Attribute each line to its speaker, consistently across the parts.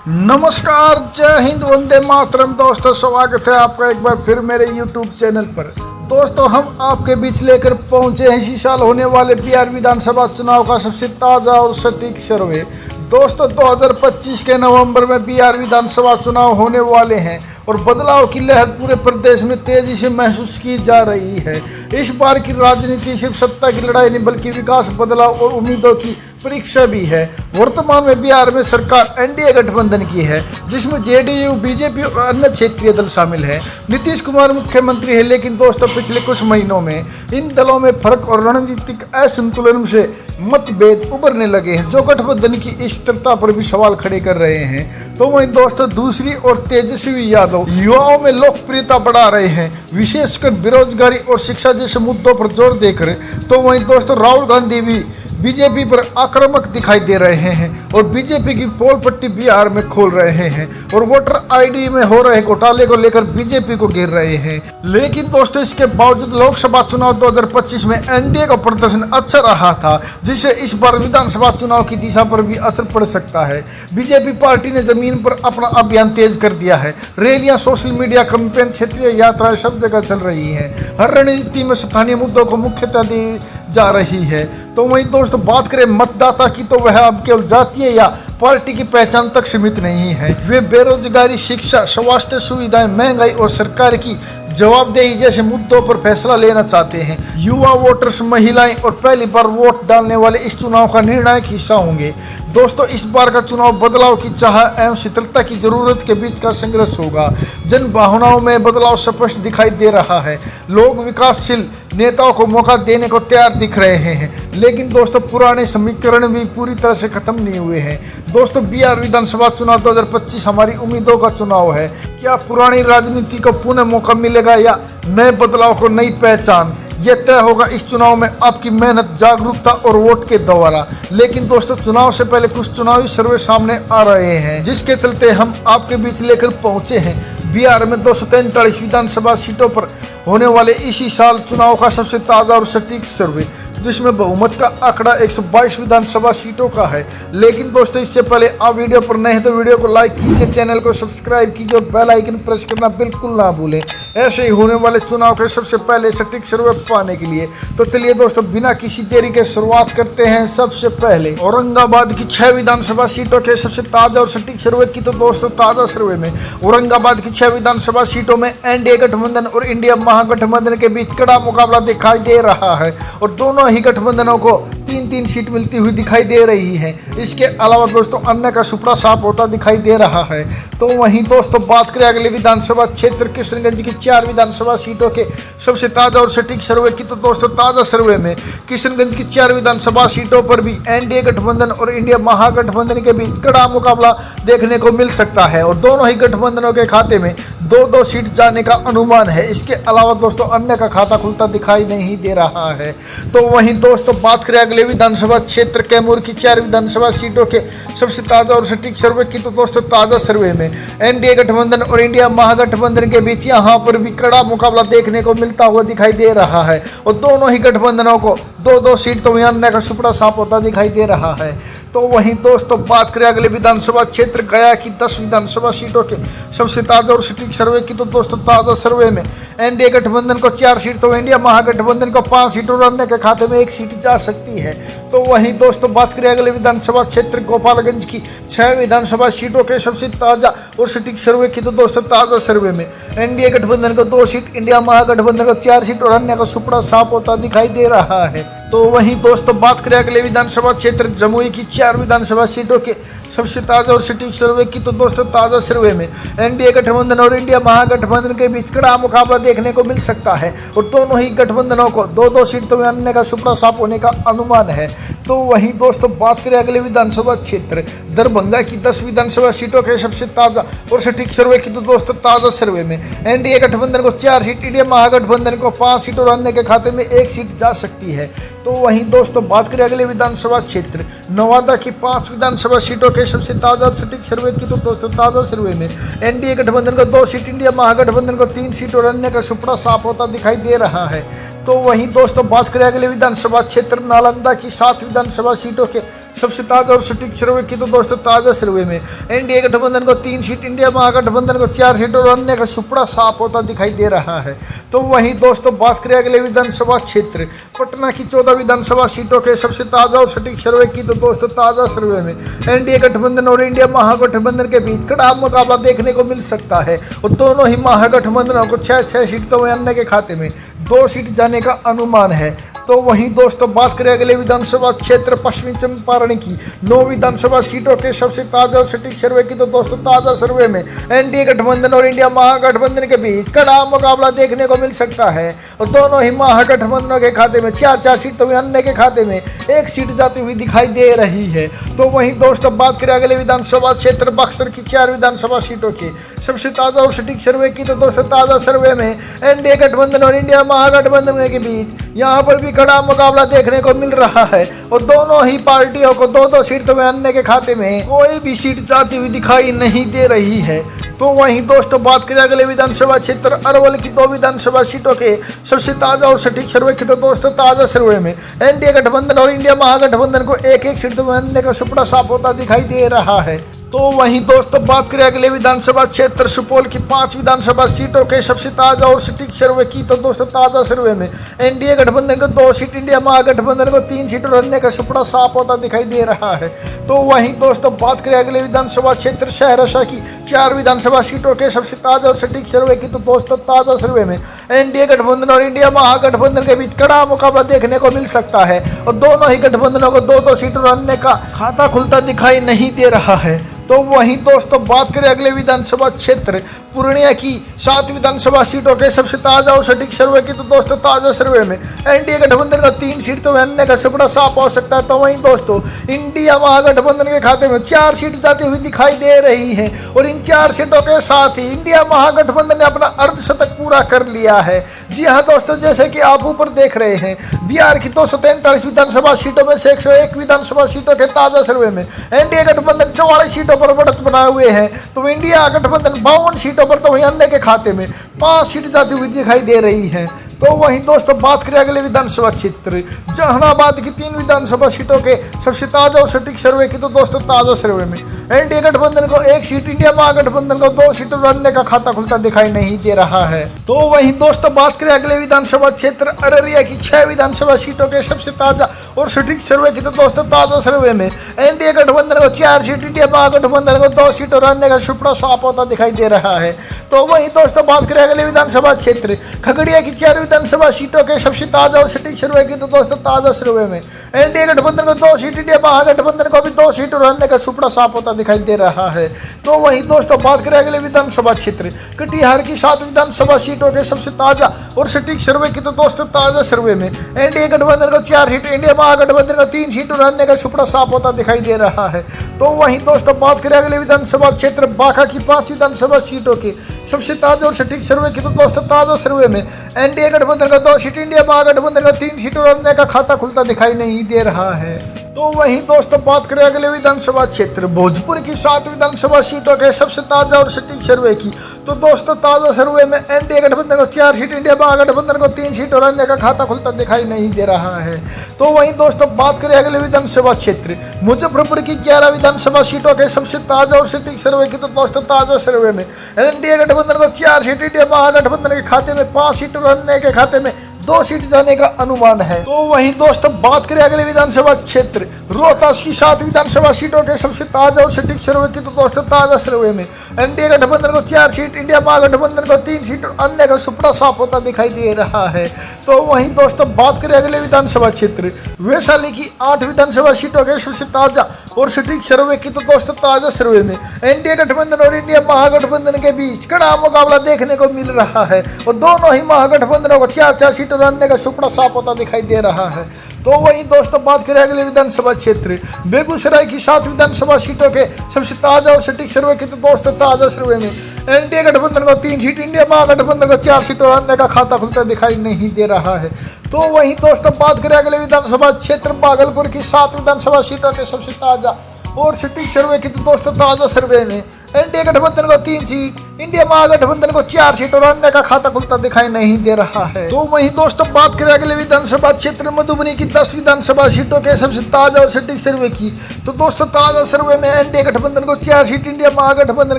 Speaker 1: नमस्कार, जय हिंद, वंदे मातरम। दोस्तों, स्वागत है आपका एक बार फिर मेरे YouTube चैनल पर। दोस्तों, हम आपके बीच लेकर पहुंचे हैं इसी साल होने वाले बिहार विधानसभा चुनाव का सबसे ताज़ा और सटीक सर्वे। दोस्तों, 2025 के नवंबर में बिहार विधानसभा चुनाव होने वाले हैं और बदलाव की लहर पूरे प्रदेश में तेजी से महसूस की जा रही है। इस बार की राजनीति सिर्फ सत्ता की लड़ाई नहीं बल्कि विकास, बदलाव और उम्मीदों की परीक्षा भी है। वर्तमान में बिहार में सरकार एनडीए गठबंधन की है, जिसमें जेडीयू, बीजेपी और अन्य क्षेत्रीय दल शामिल हैं। नीतीश कुमार मुख्यमंत्री है, लेकिन दोस्तों पिछले कुछ महीनों में इन दलों में फर्क और रणनीतिक असंतुलन से मतभेद उभरने लगे हैं, जो गठबंधन की स्थिरता पर भी सवाल खड़े कर रहे हैं। तो वहीं दोस्तों दूसरी ओर तेजस्वी यादव युवाओं में लोकप्रियता बढ़ा रहे हैं, विशेषकर बेरोजगारी और शिक्षा जैसे मुद्दों पर जोर देकर। तो वहीं दोस्तों राहुल गांधी भी बीजेपी पर आक्रामक दिखाई दे रहे हैं और बीजेपी की पोल पट्टी बिहार में खोल रहे हैं और वोटर आईडी में हो रहे घोटाले को लेकर बीजेपी को घेर रहे हैं। लेकिन दोस्तों इसके बावजूद लोकसभा चुनाव 2025 में एनडीए का प्रदर्शन अच्छा रहा था, जिससे इस बार विधानसभा चुनाव की दिशा पर भी असर पड़ सकता है। बीजेपी पार्टी ने जमीन पर अपना अभियान तेज कर दिया है। रैलियां, सोशल मीडिया कैंपेन, क्षेत्रीय यात्राएं सब जगह चल रही हैं। हर रणनीति में स्थानीय मुद्दों को मुख्यता दी जा रही है। तो वहीं दोस्तों बात करें मतदाता की, तो वह अब केवल जातीय या पार्टी की पहचान तक सीमित नहीं है। वे बेरोजगारी, शिक्षा, स्वास्थ्य सुविधाएं, महंगाई और सरकार की जवाबदेही जैसे मुद्दों पर फैसला लेना चाहते हैं। युवा वोटर्स, महिलाएं और पहली बार वोट डालने वाले इस चुनाव का निर्णायक हिस्सा होंगे। दोस्तों इस बार का चुनाव बदलाव की चाह एवं शीतलता की जरूरत के बीच का संघर्ष होगा। जन भावनाओं में बदलाव स्पष्ट दिखाई दे रहा है। लोग विकासशील नेताओं को मौका देने को तैयार दिख रहे हैं, लेकिन दोस्तों पुराने समीकरण भी पूरी तरह से खत्म नहीं हुए हैं। दोस्तों बिहार विधानसभा चुनाव 2025 हमारी उम्मीदों का चुनाव है। क्या पुरानी राजनीति को पुनः मौका मिलेगा या नए बदलाव को नई पहचान? यह तय होगा इस चुनाव में आपकी मेहनत, जागरूकता और वोट के द्वारा। लेकिन दोस्तों चुनाव से पहले कुछ चुनावी सर्वे सामने आ रहे हैं, जिसके चलते हम आपके बीच लेकर पहुंचे हैं बिहार में 243 विधानसभा सीटों पर होने वाले इसी साल चुनाव का सबसे ताज़ा और सटीक सर्वे, जिसमें बहुमत का आंकड़ा 122 विधानसभा सीटों का है। लेकिन दोस्तों इससे पहले आप वीडियो पर नए हैं तो वीडियो को लाइक कीजिए, चैनल को सब्सक्राइब कीजिए और बेल आइकन प्रेस करना बिल्कुल ना भूलें, ऐसे ही होने वाले चुनाव के सबसे पहले सटीक सर्वे पाने के लिए। तो चलिए दोस्तों बिना किसी देरी के शुरुआत करते हैं। सबसे पहले औरंगाबाद की 6 विधानसभा सीटों के सबसे ताज़ा और सटीक सर्वे की। तो दोस्तों ताज़ा सर्वे में औरंगाबाद की 6 विधानसभा सीटों में एनडीए गठबंधन और इंडिया महागठबंधन के बीच कड़ा मुकाबला दिखाई दे रहा है और दोनों ही गठबंधनों को 3-3 सीट मिलती हुई दिखाई दे रही है। इसके अलावा दोस्तों अन्य का सुपड़ा साफ होता दिखाई दे रहा है। तो वहीं दोस्तों बात करें अगले विधानसभा क्षेत्र किशनगंज की 4 विधानसभा सीटों के सबसे ताज़ा और सटीक सर्वे की। तो दोस्तों ताज़ा सर्वे में किशनगंज की 4 विधानसभा सीटों पर भी एनडीए गठबंधन और इंडिया महागठबंधन के बीच कड़ा मुकाबला देखने को मिल सकता है और दोनों ही गठबंधनों के खाते में 2-2 सीट जाने का अनुमान है। इसके अलावा दोस्तों अन्य का खाता खुलता दिखाई नहीं दे रहा है। तो वहीं दोस्तों बात करें अगले विधानसभा क्षेत्र कैमूर की 4 विधानसभा सीटों के सबसे ताज़ा और सटीक सर्वे की। तो दोस्तों ताज़ा सर्वे में एनडीए गठबंधन और इंडिया महागठबंधन के बीच यहाँ पर भी कड़ा मुकाबला देखने को मिलता हुआ दिखाई दे रहा है और दोनों ही गठबंधनों को 2-2 सीट तो अन्य का सुपड़ा साफ होता दिखाई दे रहा है। तो वहीं दोस्तों बात करें अगले विधानसभा क्षेत्र गया की 10 विधानसभा सीटों के सबसे ताज़ा और सटीक सर्वे की। तो दोस्तों ताज़ा सर्वे में एनडीए गठबंधन को 4 सीट तो इंडिया महागठबंधन को 5 सीट और अन्य के खाते में 1 सीट जा सकती है। तो वहीं दोस्तों बात करें अगले विधानसभा क्षेत्र गोपालगंज की 6 विधानसभा सीटों के सबसे ताज़ा और सटीक सर्वे की। तो दोस्तों ताज़ा सर्वे में एनडीए गठबंधन को 2 सीट, इंडिया महागठबंधन को 4 सीट और अन्य का सुपड़ा साफ होता दिखाई दे रहा है। तो वहीं दोस्तों बात करें अगले विधानसभा क्षेत्र जमुई की 4 विधानसभा सीटों के सबसे ताज़ा और सटीक सर्वे की। तो दोस्तों ताज़ा सर्वे में एनडीए गठबंधन और इंडिया महागठबंधन के बीच कड़ा मुकाबला देखने को मिल सकता है और दोनों ही गठबंधनों को 2-2 सीट तो अन्य का सुपड़ा साफ होने का अनुमान है। तो वहीं दोस्तों बात करें अगले विधानसभा क्षेत्र दरभंगा की 10 विधानसभा सीटों के सबसे ताज़ा और सटीक सर्वे की। तो दोस्तों ताज़ा सर्वे में एनडीए गठबंधन को 4 सीट, इंडिया महागठबंधन को 5 सीट और अन्य के खाते में 1 सीट जा सकती है। तो वहीं दोस्तों बात करें अगले विधानसभा क्षेत्र नवादा की 5 विधानसभा सीटों के सबसे ताज़ा और सटीक सर्वे की। तो दोस्तों ताज़ा सर्वे में एनडीए गठबंधन को 2 सीट, इंडिया महागठबंधन को 3 सीट और अन्य का सुपड़ा साफ होता दिखाई दे रहा है। तो वहीं दोस्तों बात करें अगले विधानसभा क्षेत्र नालंदा की 7 विधानसभा सीटों के सबसे ताजा और सटीक सर्वे की, तो दोस्तों ताजा सर्वे में एनडीए गठबंधन को 3 सीट, इंडिया महागठबंधन को 4 सीट और अन्य का सुपड़ा साफ होता दिखाई दे रहा है। तो वहीं दोस्तों बात करें अगले विधानसभा क्षेत्र पटना की 14 विधानसभा सीटों के सबसे ताजा और सटीक सर्वे की, तो दोस्तों ताजा सर्वे में एनडीए गठबंधन और इंडिया महागठबंधन के बीच कड़ा मुकाबला देखने को मिल सकता है और दोनों ही महागठबंधनों को 6-6 सीट तो अन्य के खाते में 2 सीट जाने का अनुमान है। तो वहीं दोस्तों बात करें अगले विधानसभा क्षेत्र पश्चिमी चंपारण की 9 विधानसभा सीटों के सबसे ताजा और सटीक सर्वे की, तो दोस्तों ताजा सर्वे में एनडीए गठबंधन और इंडिया महागठबंधन के बीच कड़ा मुकाबला देखने को मिल सकता है और दोनों ही महागठबंधनों के खाते में 4-4 सीट तो अन्य के खाते में 1 सीट जाती हुई दिखाई दे रही है। तो वहीं दोस्तों बात करें अगले विधानसभा क्षेत्र बक्सर की 4 विधानसभा सीटों की सबसे ताजा और सटीक सर्वे की, तो दोस्तों ताजा सर्वे में एनडीए गठबंधन और इंडिया महागठबंधन के बीच यहाँ पर भी कड़ा मुकाबला देखने को मिल रहा है और दोनों ही पार्टियों को 2-2 सीट तो अन्य के खाते में कोई भी सीट जाती हुई दिखाई नहीं दे रही है। तो वहीं दोस्तों बात करें अगले विधानसभा क्षेत्र अरवल की 2 विधानसभा सीटों के सबसे ताजा और सटीक सर्वे की, तो दोस्तों ताजा सर्वे में एनडीए गठबंधन और इंडिया महागठबंधन को 1-1 सीट तो अन्य का सुपड़ा साफ होता दिखाई दे रहा है। तो वहीं दोस्तों बात करें अगले विधानसभा क्षेत्र सुपौल की 5 विधानसभा सीटों के सबसे ताजा और सटीक सर्वे की, तो दोस्तों ताजा सर्वे में एनडीए गठबंधन को 2 सीट, इंडिया महागठबंधन को 3 सीट और अन्य का सुपड़ा साफ होता दिखाई दे रहा है। तो वहीं दोस्तों बात करें अगले विधानसभा क्षेत्र सहरसा की 4 विधानसभा सीटों के सबसे ताजा और सटीक सर्वे की, तो दोस्तों ताजा सर्वे में एनडीए गठबंधन और इंडिया महागठबंधन के बीच कड़ा मुकाबला देखने को मिल सकता है और दोनों ही गठबंधनों को 2-2 सीट और अन्य का खाता खुलता दिखाई नहीं दे रहा है। तो वहीं दोस्तों बात करें अगले विधानसभा क्षेत्र पूर्णिया की 7 विधानसभा सीटों के सबसे ताजा और सटीक सर्वे की, तो दोस्तों ताजा सर्वे में एनडीए गठबंधन का 3 सीट तो अन्य का सुपड़ा साफ हो सकता है। तो वहीं दोस्तों इंडिया महागठबंधन के खाते में 4 सीट जाती हुई दिखाई दे रही है और इन 4 सीटों के साथ ही इंडिया महागठबंधन ने अपना अर्धशतक पूरा कर लिया है। जी हाँ दोस्तों, जैसे कि आप ऊपर देख रहे हैं बिहार की 243 विधानसभा सीटों में से 101 विधानसभा सीटों के ताजा सर्वे में एनडीए गठबंधन 44 सीटों पर बढ़त बनाए हुए हैं, तो इंडिया गठबंधन 52 सीटों पर तो वहीं अन्य के खाते में 5 सीट जाती हुई दिखाई दे रही है। तो वहीं दोस्तों बात करें अगले विधानसभा क्षेत्र जहानाबाद की 3 विधानसभा सीटों के सबसे ताजा और सटीक सर्वे की, तो दोस्तों ताजा सर्वे में एनडीए गठबंधन को 1 सीट, इंडिया महागठबंधन को 2 सीट और अन्य का खाता खुलता दिखाई नहीं दे रहा है। तो वहीं दोस्तों बात करें अगले विधानसभा क्षेत्र अररिया की 6 विधानसभा सीटों के सबसे ताजा और सटीक सर्वे की, तो दोस्तों ताजा सर्वे में एनडीए गठबंधन को 4 सीट, इंडिया महागठबंधन को 2 सीट और अन्य का सुपड़ा साफ होता दिखाई दे रहा है। तो वहीं दोस्तों बात करें अगले विधानसभा क्षेत्र खगड़िया की 4 विधानसभा सीटों के सबसे ताजा और सटीक सर्वे की, तो दोस्तों ताजा सर्वे में एनडीए गठबंधन को 2 सीट, इंडिया महागठबंधन को भी 2 सीट और अन्य का सुपड़ा साफ होता दिखाई दे रहा है। तो वहीं दोस्तों बात करें अगले विधानसभा क्षेत्र कटिहार की 7 विधानसभा सीटों के सबसे ताजा और सटीक सर्वे की, तो दोस्तों ताजा सर्वे में एनडीए गठबंधन को 4 सीट, इंडिया महागठबंधन को 3 सीट और अन्य का सुपड़ा साफ होता दिखाई दे रहा है। तो वहीं दोस्तों बात करें अगले विधानसभा क्षेत्र बांका की 5 विधानसभा सीटों के सबसे ताजा और सटीक सर्वे की, तो दोस्तों ताजा सर्वे में एनडीए गठबंधन का 2 सीट, इंडिया महागठबंधन का 3 सीट और अन्य का खाता खुलता दिखाई नहीं दे रहा है। तो वहीं दोस्तों बात करें अगले विधानसभा क्षेत्र भोजपुर की 7 विधानसभा सीटों के सबसे ताजा और सटीक सर्वे की, तो दोस्तों ताजा सर्वे में एनडीए गठबंधन को 4 सीट, इंडिया महागठबंधन को 3 सीट और अन्य का खाता खुलता दिखाई नहीं दे रहा है। तो वहीं दोस्तों बात करें अगले विधानसभा क्षेत्र मुजफ्फरपुर की 11 विधानसभा सीटों के सबसे ताजा और सटीक सर्वे की, तो दोस्तों ताजा सर्वे में एनडीए गठबंधन को 4 सीट, इंडिया महागठबंधन के खाते में 5 सीट और अन्य के खाते में 2 सीट जाने का अनुमान है। तो वहीं दोस्तों बात करें अगले विधानसभा क्षेत्र रोहतास की 7 विधानसभा सीटों के सबसे ताजा और सटीक सर्वे की, तो दोस्तों ताजा सर्वे में एनडीए गठबंधन को 4 सीट, इंडिया महागठबंधन को 3 सीट और अन्य का सुपड़ा साफ होता दिखाई दे रहा है। तो वहीं दोस्तों बात करें अगले विधानसभा क्षेत्र वैशाली की 8 विधानसभा सीटों के सबसे ताजा और सटीक सर्वे की, तो दोस्तों ताजा सर्वे में एनडीए गठबंधन और इंडिया महागठबंधन के बीच कड़ा मुकाबला देखने को मिल रहा है और दोनों ही महागठबंधनों को 4-4 सीट अन्य का सुपड़ा साफ होता दिखाई दे रहा है। तो वहीं दोस्तों बात करें अगले विधानसभा क्षेत्र बेगूसराय की 7 विधानसभा सीटों के सबसे ताजा और सटीक सर्वे की, तो दोस्तों ताजा सर्वे में एनडीए गठबंधन को 3 सीट, इंडिया महागठबंधन को 4 सीट और अन्य का खाता खुलता दिखाई नहीं दे रहा है। तो वहीं दोस्तों बात करें अगले विधानसभा क्षेत्र भागलपुर की 7 विधानसभा सीटों के सबसे ताजा और सटीक सर्वे की, तो दोस्तों ताजा सर्वे में एनडीए गठबंधन को 3 सीट, इंडिया महागठबंधन को 4 सीट और अन्य का खाता खुलता दिखाई नहीं दे रहा है। तो वहीं दोस्तों बात करें अगले विधानसभा क्षेत्र मधुबनी की 10 विधानसभा सीटों के सबसे ताजा और सटीक सर्वे की, तो दोस्तों ताजा सर्वे में एनडीए गठबंधन को 4 सीट, इंडिया महागठबंधन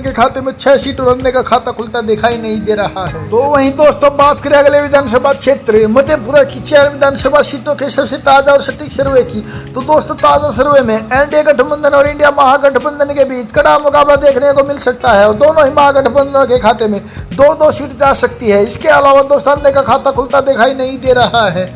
Speaker 1: के खाते में 6 सीट और अन्य का खाता खुलता दिखाई नहीं दे रहा है। तो वहीं दोस्तों बात करें अगले विधानसभा क्षेत्र मधेपुरा की 4 विधानसभा सीटों के सबसे ताजा और सटीक सर्वे की, तो दोस्तों ताजा सर्वे में एनडीए गठबंधन और इंडिया महागठबंधन के बीच कड़ा मुकाबला देखने को मिल सकता है और दोनों ही महागठबंधन के खाते में 2-2 सीट जा सकती है। इसके अलावा दोस्तों अन्य का खाता खुलता दिखाई नहीं दे रहा है।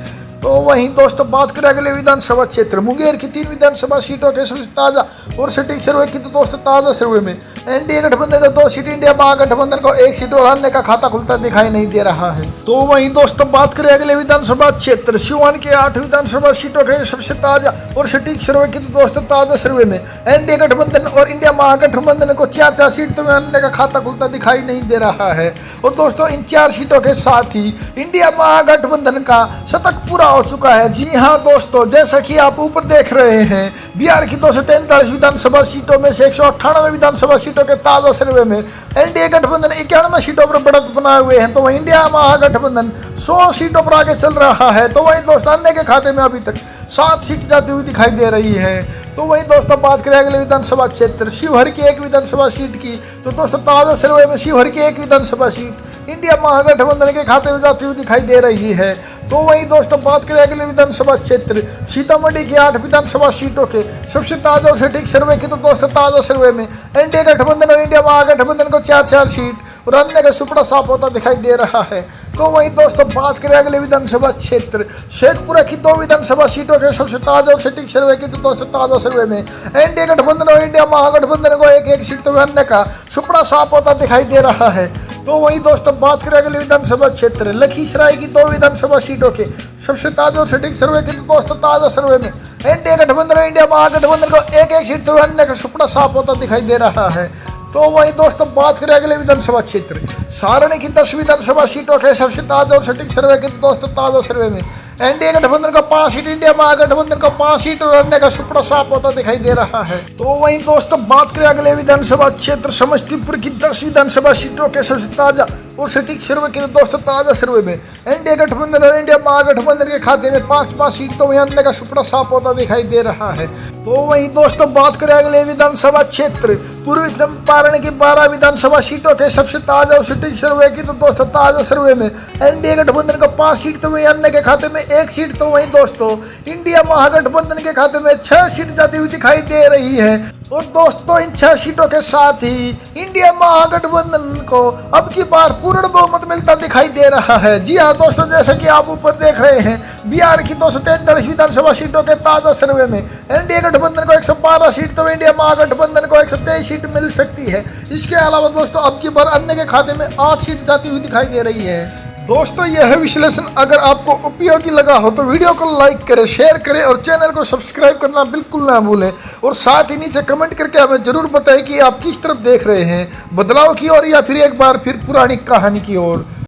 Speaker 1: तो वहीं दोस्तों बात करें अगले विधानसभा क्षेत्र मुंगेर की 3 विधानसभा सीटों के सबसे ताजा और सटीक सर्वे की, तो दोस्तों ताजा सर्वे में एनडीए गठबंधन को 2 सीट, इंडिया महागठबंधन को 1 सीट और अन्य का खाता खुलता दिखाई नहीं दे रहा है। तो वहीं दोस्तों बात करें अगले विधानसभा क्षेत्र सिवान के 8 विधानसभा सीटों के सबसे ताजा और सटीक सर्वे की, तो दोस्तों ताजा सर्वे में एनडीए गठबंधन और इंडिया महागठबंधन को 4-4 सीट तो अन्य का खाता खुलता दिखाई नहीं दे रहा है। और दोस्तों इन 4 सीटों के साथ ही इंडिया महागठबंधन का शतक पूरा हो चुका है। जी हाँ दोस्तों, जैसा कि आप ऊपर देख रहे हैं, बिहार की 243 विधानसभा सीटों में से 198 विधानसभा सीटों के ताजा सर्वे में एनडीए गठबंधन 91 सीटों पर बढ़त बनाए हुए हैं। तो वहीं इंडिया महागठबंधन 100 सीटों पर आगे चल रहा है। तो वहीं दोस्तों अन्य के खाते में अभी तक 7 सीट जाती हुई दिखाई दे रही है। तो वहीं दोस्तों बात करें अगले विधानसभा क्षेत्र शिवहर की 1 विधानसभा सीट की, तो दोस्तों ताजा सर्वे में शिवहर की 1 विधानसभा सीट इंडिया महागठबंधन के खाते में जाती हुई दिखाई दे रही है। तो वहीं दोस्तों बात करें अगले विधानसभा क्षेत्र सीतामढ़ी की 8 विधानसभा सीटों के सबसे ताजा और सटीक सर्वे की, तो दोस्तों ताजा सर्वे में एनडीए गठबंधन और इंडिया महागठबंधन को 4-4 सीट और अन्य का सुपड़ा साफ होता दिखाई दे रहा है। तो वहीं दोस्तों बात करें अगले विधानसभा क्षेत्र शेखपुरा की 2 विधानसभा सीटों के सबसे ताजा और सटीक सर्वे की, तो दोस्तों ताजा सर्वे में एनडीए गठबंधन और इंडिया महागठबंधन को 1-1 सीट तो अन्य का सुपड़ा साफ होता दिखाई दे रहा है। तो वहीं दोस्तों बात करें अगले विधानसभा क्षेत्र लखीसराय की 2 विधानसभा सीटों के सबसे ताजा और सटीक सर्वे की, तो दोस्तों ताजा सर्वे में एनडीए गठबंधन और इंडिया महागठबंधन को 1-1 सीट तो अन्य का सुपड़ा साफ होता दिखाई दे रहा है। तो वहीं दोस्तों बात करें अगले विधानसभा क्षेत्र सारणी की 10 विधानसभा सीटों के सबसे ताजा और सटीक सर्वे की, तो दोस्तों ताजा सर्वे में एनडीए गठबंधन को 5 सीट, इंडिया महागठबंधन को 5 सीट और अन्य का सुपड़ा साफ होता दिखाई दे रहा है। तो वहीं दोस्तों बात करें अगले विधानसभा क्षेत्र समस्तीपुर की 10 विधानसभा सीटों के सबसे ताजा और सटीक सर्वे की, तो दोस्तों ताजा सर्वे में एनडीए गठबंधन और इंडिया महागठबंधन के खाते में 5-5 सीट तो वहीं अन्य का सुपड़ा साफ होता दिखाई दे रहा है। तो वहीं दोस्तों बात करें अगले विधानसभा क्षेत्र पूर्वी चंपारण की 12 विधानसभा सीटों के सबसे ताजा और सटीक सर्वे की, तो दोस्तों ताजा सर्वे में एनडीए गठबंधन को 5 सीट तो वहीं अन्य के खाते में 1 सीट, तो वहीं दोस्तों इंडिया महागठबंधन के खाते में 6 सीट जाती हुई दिखाई दे रही है। और दोस्तों इन 6 सीटों के साथ ही इंडिया महागठबंधन को अब की बार पूर्ण बहुमत मिलता दिखाई दे रहा है। जी हाँ दोस्तों, जैसे कि आप ऊपर देख रहे हैं, बिहार की 243 विधानसभा सीटों के ताजा सर्वे में एनडीए गठबंधन को 112 सीट तो इंडिया महागठबंधन को 123 सीट मिल सकती है। इसके अलावा दोस्तों अब की बार अन्य के खाते में 8 सीट जाती हुई दिखाई दे रही है। दोस्तों यह विश्लेषण अगर आपको उपयोगी लगा हो तो वीडियो को लाइक करें, शेयर करें और चैनल को सब्सक्राइब करना बिल्कुल ना भूलें। और साथ ही नीचे कमेंट करके हमें जरूर बताएं कि आप किस तरफ देख रहे हैं, बदलाव की ओर या फिर एक बार फिर पुरानी कहानी की ओर।